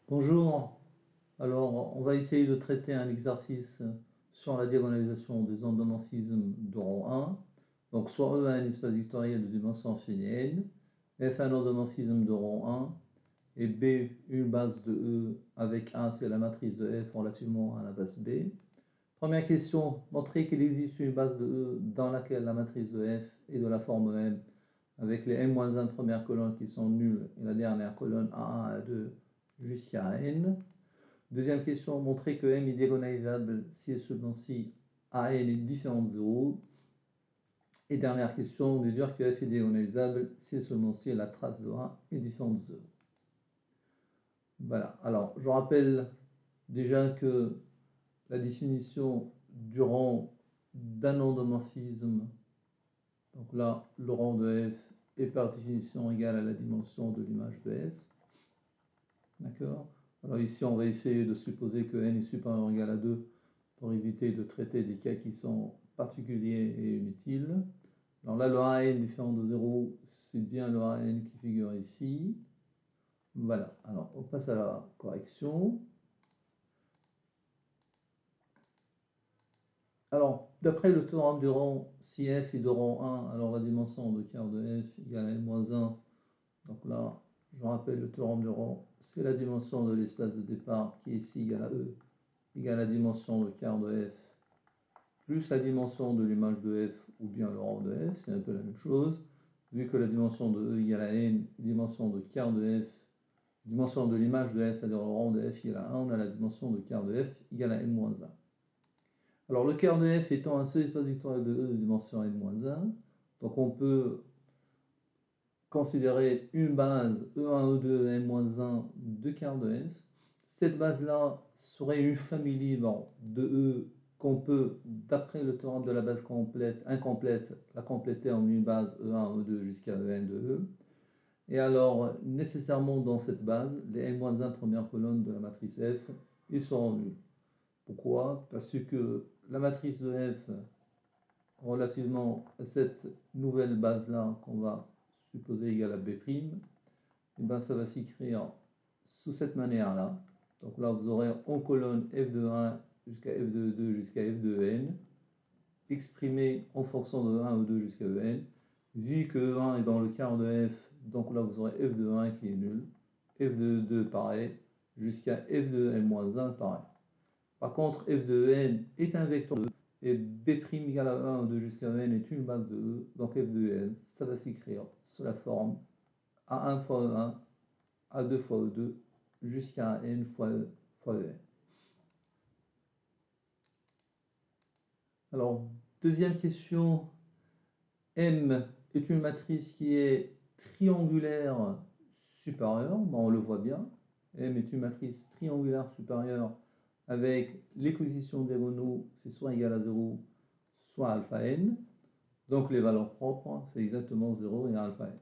Bonjour, alors on va essayer de traiter un exercice sur la diagonalisation des endomorphismes de rang 1. Donc soit E a un espace vectoriel de dimension infinie n, F un endomorphisme de rang 1 et B une base de E avec 1 c'est la matrice de F relativement à la base B. Première question, montrer qu'il existe une base de E dans laquelle la matrice de F est de la forme M avec les n-1 premières colonnes qui sont nulles et la dernière colonne A1, A2 jusqu'à N. Deuxième question, montrer que M est diagonalisable si et seulement si AN est différent de 0. Et dernière question, déduire que F est diagonalisable si et seulement si la trace de A est différente de 0. Voilà, alors je rappelle déjà que la définition du rang d'un endomorphisme, donc là, le rang de F est par définition égal à la dimension de l'image de F. D'accord? Alors ici, on va essayer de supposer que n est supérieur ou égal à 2 pour éviter de traiter des cas qui sont particuliers et inutiles. Alors là, le AN différent de 0, c'est bien le AN qui figure ici. Voilà, alors on passe à la correction. Alors, d'après le théorème du rang, si f est de rang 1, alors la dimension de quart de f égale à n-1. Donc là, je rappelle le théorème du rang, c'est la dimension de l'espace de départ qui est ici égale à E, égale à la dimension de quart de f, plus la dimension de l'image de f, ou bien le rang de f, c'est un peu la même chose. Vu que la dimension de E égale à n, dimension de quart de f, dimension de l'image de f, c'est-à-dire le rang de f égale à 1, on a la dimension de quart de f égale à n-1. Alors le quart de f étant un seul espace vectoriel de E de dimension n-1, donc on peut considérer une base E1, E2, n-1 de quart de f. Cette base-là serait une famille libre de E qu'on peut, d'après le théorème de la base incomplète, la compléter en une base E1, E2 jusqu'à En de E. Et alors, nécessairement dans cette base, les n-1 premières colonnes de la matrice F, ils seront nuls. Pourquoi? Parce que la matrice de F, relativement à cette nouvelle base-là qu'on va supposer égale à B', et ben ça va s'écrire sous cette manière-là. Donc là, vous aurez en colonne f de 1 jusqu'à f de 2 jusqu'à f de n, exprimé en fonction de 1 ou 2 jusqu'à en. Vu que 1 est dans le quart de f, donc là, vous aurez f de 1 qui est nul, f de 2 pareil, jusqu'à f de n-1 pareil. Par contre, f de n est un vecteur de E, et B' égale à 1 ou 2 jusqu'à n est une base de E, donc f de n, ça va s'écrire sous la forme A1 fois E1, A2 fois E2, jusqu'à n fois E fois En. Alors, deuxième question, M est une matrice qui est triangulaire supérieure, bon, on le voit bien. M est une matrice triangulaire supérieure avec les coefficients diagonaux, c'est soit égal à 0, soit alpha n. Donc les valeurs propres, c'est exactement 0 et alpha n.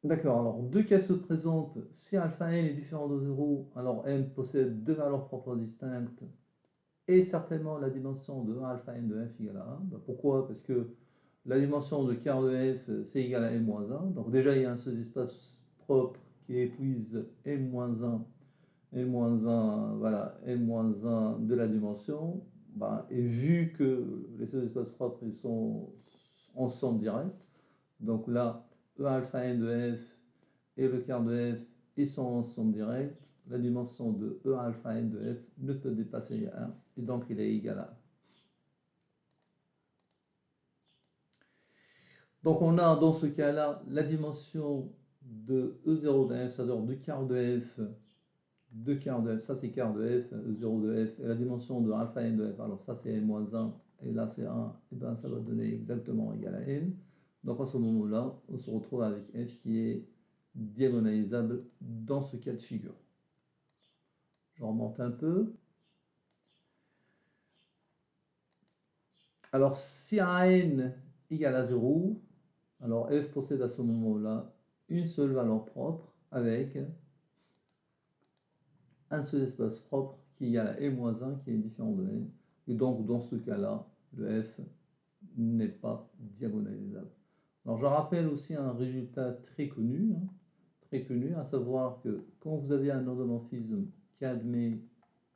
D'accord, alors deux cas se présentent. Si alpha n est différent de 0, alors m possède deux valeurs propres distinctes et certainement la dimension de alpha n de f égale à 1. Ben pourquoi? Parce que la dimension de quart de f, c'est égal à n-1. Donc déjà, il y a un seul espace propre qui épuise n-1, n-1, voilà, n-1 de la dimension. Ben, et vu que les seuls espaces propres ils sont en somme directe, donc là, E alpha n de f et le quart de f, ils sont en somme directe, la dimension de E alpha n de f ne peut dépasser 1, et donc il est égal à 1. Donc on a dans ce cas-là la dimension de E0 de f, c'est-à-dire de quart de f, ça c'est quart de f, E0 de f, et la dimension de alpha n de f, alors ça c'est n-1, et là c'est 1, et bien ça va donner exactement égal à n. Donc à ce moment-là, on se retrouve avec f qui est diagonalisable dans ce cas de figure. Je remonte un peu. Alors si AN égale à 0, alors f possède à ce moment-là une seule valeur propre avec un seul espace propre qui est égal à n-1 qui est différent de n. Et donc dans ce cas-là, le f n'est pas diagonalisable. Alors je rappelle aussi un résultat très connu, préconnu, à savoir que quand vous avez un endomorphisme qui admet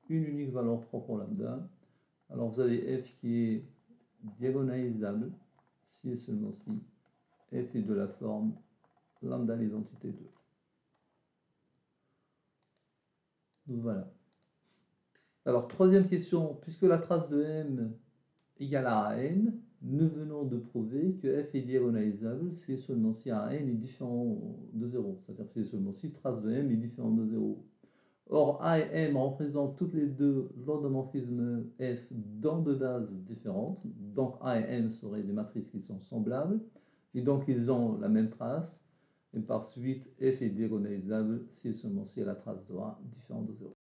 une unique valeur propre au lambda, alors vous avez f qui est diagonalisable si et seulement si f est de la forme lambda l'identité 2. Donc voilà. Alors, troisième question, puisque la trace de M égale à n, nous venons de prouver que f est diagonalisable si et seulement si n est différent de 0. C'est-à-dire si et seulement si trace de M est différente de 0. Or, A et M représentent toutes les deux l'endomorphisme F dans deux bases différentes. Donc, A et M seraient des matrices qui sont semblables. Et donc, ils ont la même trace. Et par suite, F est diagonalisable si et seulement si la trace de A est différente de 0.